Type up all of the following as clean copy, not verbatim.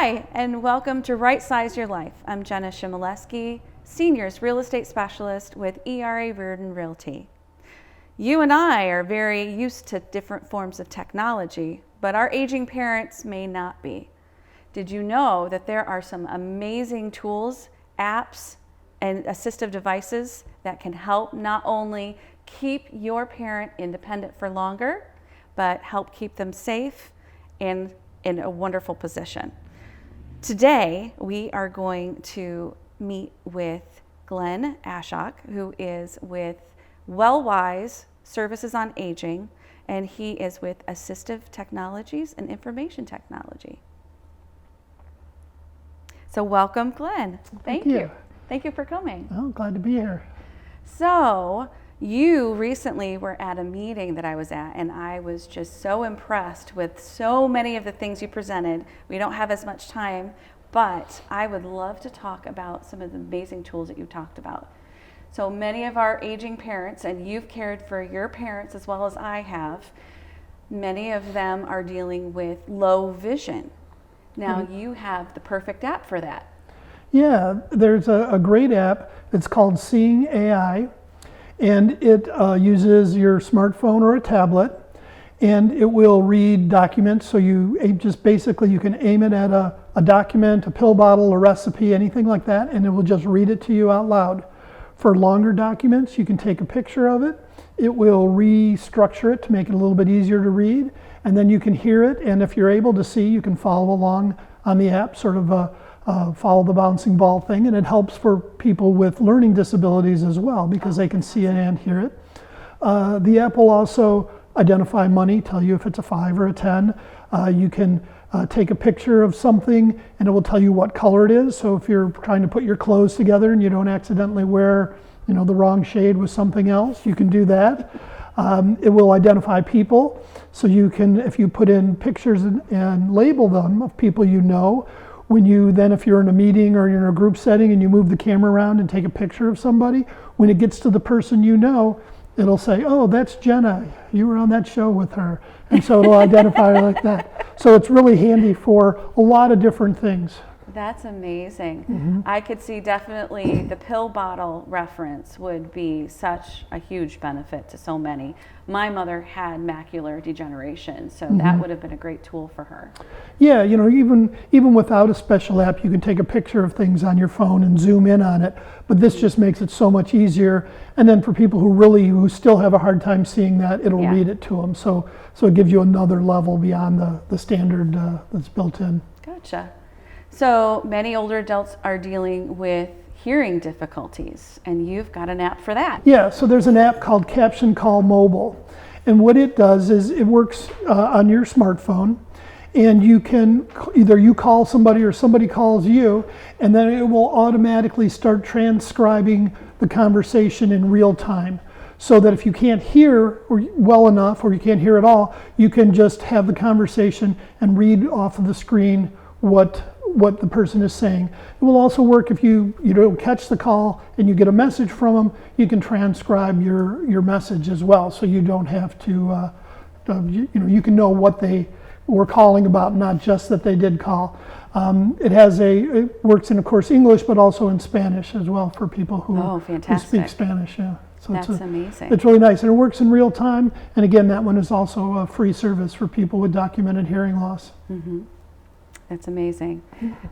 Hi, and welcome to Size Your Life. I'm Jenna Shimoleski, Seniors Real Estate Specialist with ERA Reardon Realty. You and I are very used to different forms of technology, but our aging parents may not be. Did you know that there are some amazing tools, apps, and assistive devices that can help not only keep your parent independent for longer, but help keep them safe and in a wonderful position? Today, we are going to meet with Glen who is with Wellwise Services on Aging, and he is with Assistive Technologies and Information Technology. So welcome, Glen. Thank you. Thank you for coming. Oh, glad to be here. So you recently were at a meeting that I was at, and I was just so impressed with so many of the things you presented. We don't have as much time, but I would love to talk about some of the amazing tools that you talked about. So many of our aging parents, and you've cared for your parents as well as I have, many of them are dealing with low vision. Now you have the perfect app for that. Yeah, there's a great app. It's called Seeing AI, and it uses your smartphone or a tablet, and it will read documents. So you can aim it at a document, a pill bottle, a recipe, anything like that, and it will just read it to you out loud. For longer documents, you can take a picture of it. It will restructure it to make it a little bit easier to read, and then you can hear it, and if you're able to see, you can follow along on the app, sort of follow the bouncing ball thing, and it helps for people with learning disabilities as well because they can see it and hear it. The app will also identify money, tell you if it's a 5 or a 10. You can take a picture of something and it will tell you what color it is. So if you're trying to put your clothes together and you don't accidentally wear the wrong shade with something else, you can do that. It will identify people, so you can, if you put in pictures and label them of people you know, if you're in a meeting or you're in a group setting and you move the camera around and take a picture of somebody, when it gets to the person you know, it'll say, oh, that's Jenna, you were on that show with her. And so it'll identify her like that. So it's really handy for a lot of different things. That's amazing. I could see definitely the pill bottle reference would be such a huge benefit to so many. My mother had macular degeneration, so that would have been a great tool for her. Yeah, even without a special app, you can take a picture of things on your phone and zoom in on it, but this just makes it so much easier. And then for people who still have a hard time seeing that, it'll read it to them. So it gives you another level beyond the standard that's built in. Gotcha. So many older adults are dealing with hearing difficulties, and you've got an app for that. Yeah, so there's an app called Caption Call Mobile, and what it does is it works on your smartphone, and you can either you call somebody or somebody calls you, and then it will automatically start transcribing the conversation in real time, so that if you can't hear well enough or you can't hear at all, you can just have the conversation and read off of the screen what the person is saying. It will also work if you don't catch the call and you get a message from them, you can transcribe your message as well, so you don't have to, you can know what they were calling about, not just that they did call. It works in, of course, English, but also in Spanish as well for people who speak Spanish. Yeah. So that's amazing. It's really nice, and it works in real time. And again, that one is also a free service for people with documented hearing loss. That's amazing.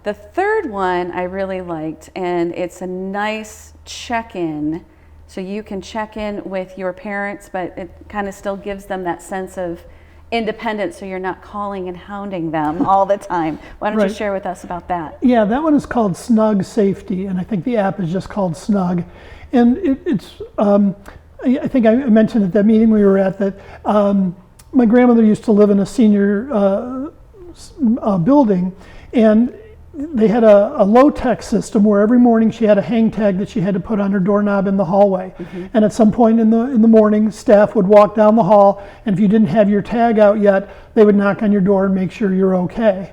The third one I really liked, and it's a nice check-in. So you can check in with your parents, but it kind of still gives them that sense of independence, so you're not calling and hounding them all the time. Why don't you share with us about that? Yeah, that one is called Snug Safety, and I think the app is just called Snug. And I think I mentioned at that meeting we were at that my grandmother used to live in a senior building, and they had a low-tech system where every morning she had a hang tag that she had to put on her doorknob in the hallway. And at some point in the morning, staff would walk down the hall, and if you didn't have your tag out yet, they would knock on your door and make sure you're okay.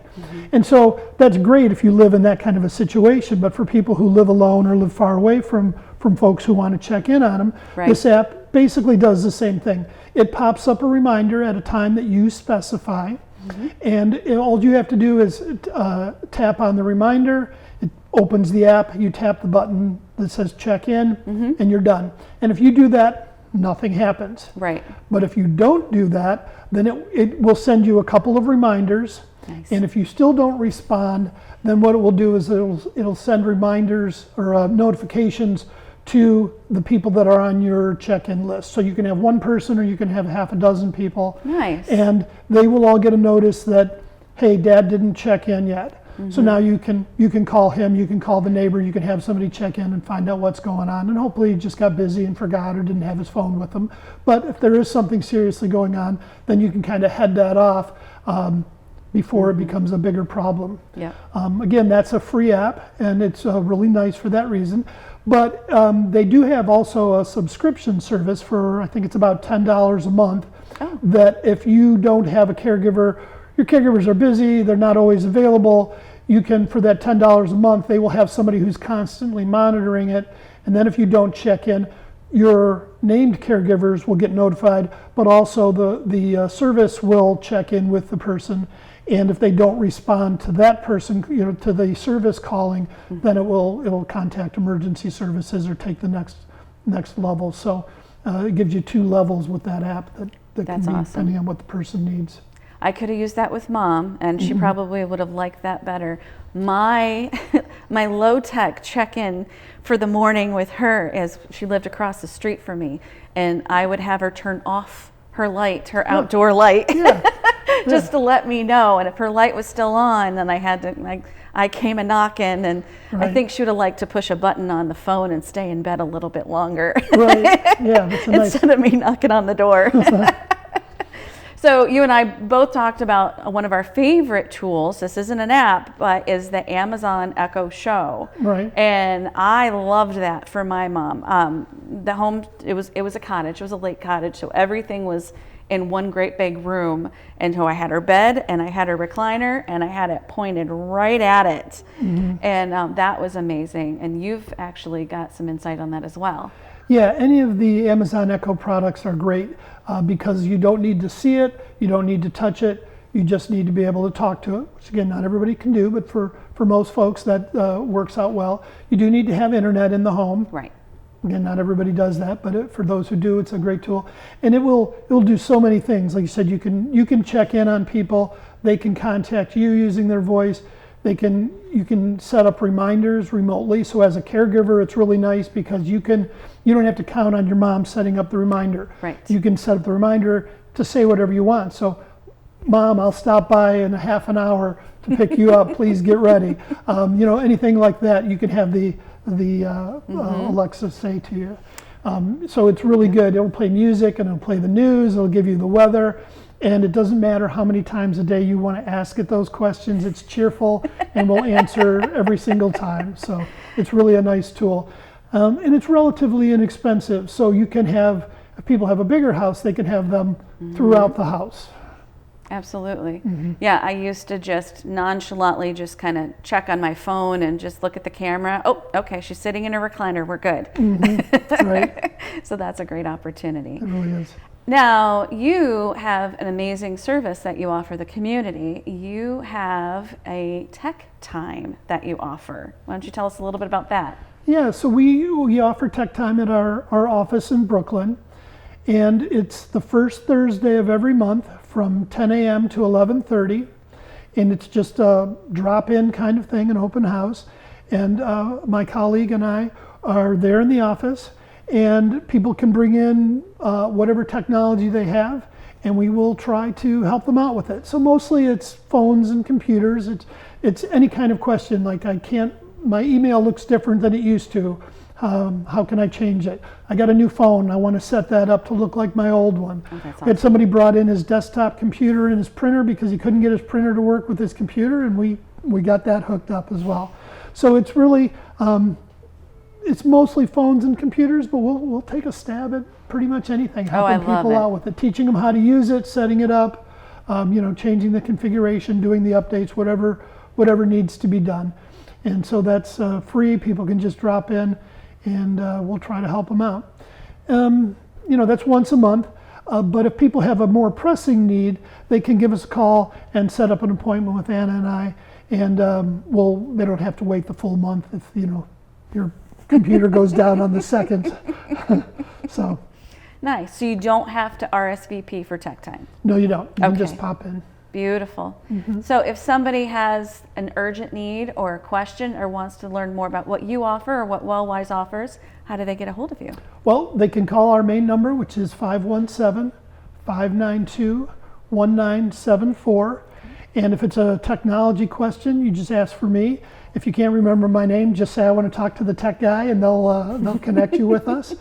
And so that's great if you live in that kind of a situation, but for people who live alone or live far away from folks who want to check in on them, this app basically does the same thing. It pops up a reminder at a time that you specify, And all you have to do is tap on the reminder. It opens the app. You tap the button that says check in, and you're done. And if you do that, nothing happens. Right. But if you don't do that, then it will send you a couple of reminders. Nice. And if you still don't respond, then what it will do is it'll send reminders or notifications to the people that are on your check-in list. So you can have one person or you can have half a dozen people. Nice. And they will all get a notice that, hey, Dad didn't check in yet. So now you can call him, you can call the neighbor, you can have somebody check in and find out what's going on. And hopefully he just got busy and forgot or didn't have his phone with him. But if there is something seriously going on, then you can kind of head that off before it becomes a bigger problem. Yeah. Again, that's a free app, and it's really nice for that reason. But they do have also a subscription service for, I think it's about $10 a month, that if you don't have a caregiver, your caregivers are busy, they're not always available, you can, for that $10 a month, they will have somebody who's constantly monitoring it. And then if you don't check in, your named caregivers will get notified, but also the service will check in with the person. And if they don't respond to that person, to the service calling, then it will contact emergency services or take the next level. So it gives you 2 levels with that app that That's can be awesome. depending on what the person needs. I could have used that with Mom, and she probably would have liked that better. My low-tech check-in for the morning with her is she lived across the street from me, and I would have her turn off her light, her outdoor light, just to let me know. And if her light was still on, then I came a knocking, and I think she would have liked to push a button on the phone and stay in bed a little bit longer. Right. Yeah. That's a nice. Instead of me knocking on the door. So you and I both talked about one of our favorite tools. This isn't an app, but is the Amazon Echo Show. Right. And I loved that for my mom. The home, it was a cottage. It was a lake cottage, so everything was in one great big room. And so I had her bed, and I had her recliner, and I had it pointed right at it. And that was amazing. And you've actually got some insight on that as well. Yeah, any of the Amazon Echo products are great because you don't need to see it, you don't need to touch it, you just need to be able to talk to it, which again, not everybody can do, but for most folks that works out well. You do need to have internet in the home. Right. Again, not everybody does that, but for those who do, it's a great tool. And it will do so many things. Like you said, you can check in on people, they can contact you using their voice. You can set up reminders remotely. So as a caregiver, it's really nice because you don't have to count on your mom setting up the reminder. Right. You can set up the reminder to say whatever you want. So, Mom, I'll stop by in a half an hour to pick you up. Please get ready. Anything like that, you can have the Alexa say to you. So it's really good. It'll play music and it'll play the news. It'll give you the weather. And it doesn't matter how many times a day you want to ask it those questions. It's cheerful and will answer every single time. So it's really a nice tool. And it's relatively inexpensive. So you can have, if people have a bigger house, they can have them throughout the house. Absolutely. Yeah, I used to just nonchalantly just kind of check on my phone and just look at the camera. Oh, okay, she's sitting in her recliner. We're good. Right. So that's a great opportunity. It really is. Now, you have an amazing service that you offer the community. You have a tech time that you offer. Why don't you tell us a little bit about that? Yeah, so we offer tech time at our office in Brooklyn. And it's the first Thursday of every month from 10 a.m. to 11:30. And it's just a drop-in kind of thing, an open house. And my colleague and I are there in the office. And people can bring in whatever technology they have, and we will try to help them out with it. So mostly it's phones and computers. It's any kind of question like my email looks different than it used to. How can I change it? I got a new phone. I want to set that up to look like my old one. Oh, that's awesome. We had somebody brought in his desktop computer and his printer because he couldn't get his printer to work with his computer, and we got that hooked up as well. So it's really it's mostly phones and computers, but we'll take a stab at pretty much anything, helping people out with it, teaching them how to use it, setting it up, changing the configuration, doing the updates, whatever needs to be done. And so that's free. People can just drop in, and we'll try to help them out. That's once a month. But if people have a more pressing need, they can give us a call and set up an appointment with Anna and I, and they don't have to wait the full month if your computer goes down on the second. So. Nice. So you don't have to RSVP for tech time? No, you don't. You can Okay. just pop in. Beautiful. So if somebody has an urgent need or a question or wants to learn more about what you offer or what Wellwise offers, how do they get a hold of you? Well, they can call our main number, which is 517-592-1974. And if it's a technology question, you just ask for me. If you can't remember my name, just say I want to talk to the tech guy, and they'll connect you with us.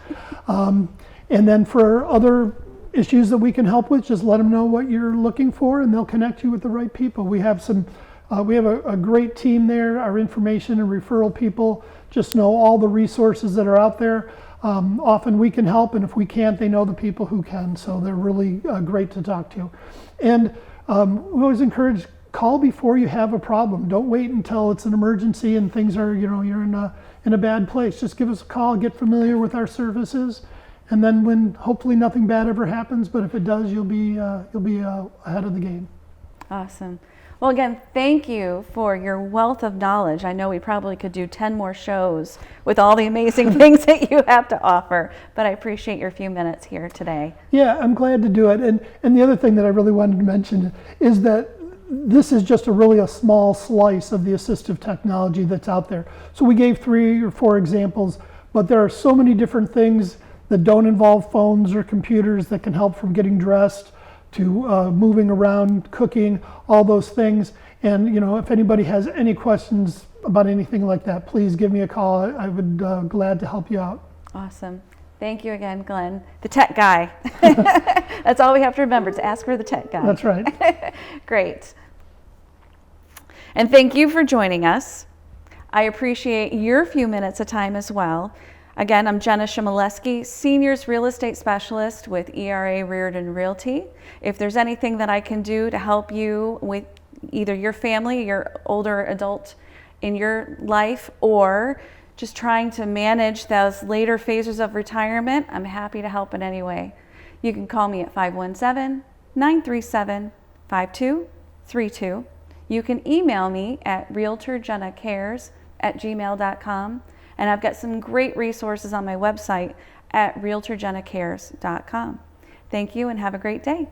And then for other issues that we can help with, just let them know what you're looking for, and they'll connect you with the right people. We have a great team there. Our information and referral people just know all the resources that are out there. Often we can help, and if we can't, they know the people who can. So they're really great to talk to. And we always encourage, call before you have a problem. Don't wait until it's an emergency and things are, you're in a bad place. Just give us a call, get familiar with our services. And then when hopefully nothing bad ever happens, but if it does, you'll be ahead of the game. Awesome. Well, again, thank you for your wealth of knowledge. I know we probably could do 10 more shows with all the amazing things that you have to offer, but I appreciate your few minutes here today. Yeah, I'm glad to do it. And the other thing that I really wanted to mention is that this is just a small slice of the assistive technology that's out there. So we gave 3 or 4 examples, but there are so many different things that don't involve phones or computers that can help from getting dressed to moving around, cooking, all those things. And if anybody has any questions about anything like that, please give me a call. I would glad to help you out. Awesome. Thank you again, Glenn, the tech guy. That's all we have to remember, to ask for the tech guy. That's right. Great. And thank you for joining us. I appreciate your few minutes of time as well. Again, I'm Jenna Shimoleski, Seniors Real Estate Specialist with ERA Reardon Realty. If there's anything that I can do to help you with either your family, your older adult in your life, or just trying to manage those later phases of retirement, I'm happy to help in any way. You can call me at 517-937-5232. You can email me at realtorjennacares@gmail.com. And I've got some great resources on my website at realtorjennacares.com. Thank you and have a great day.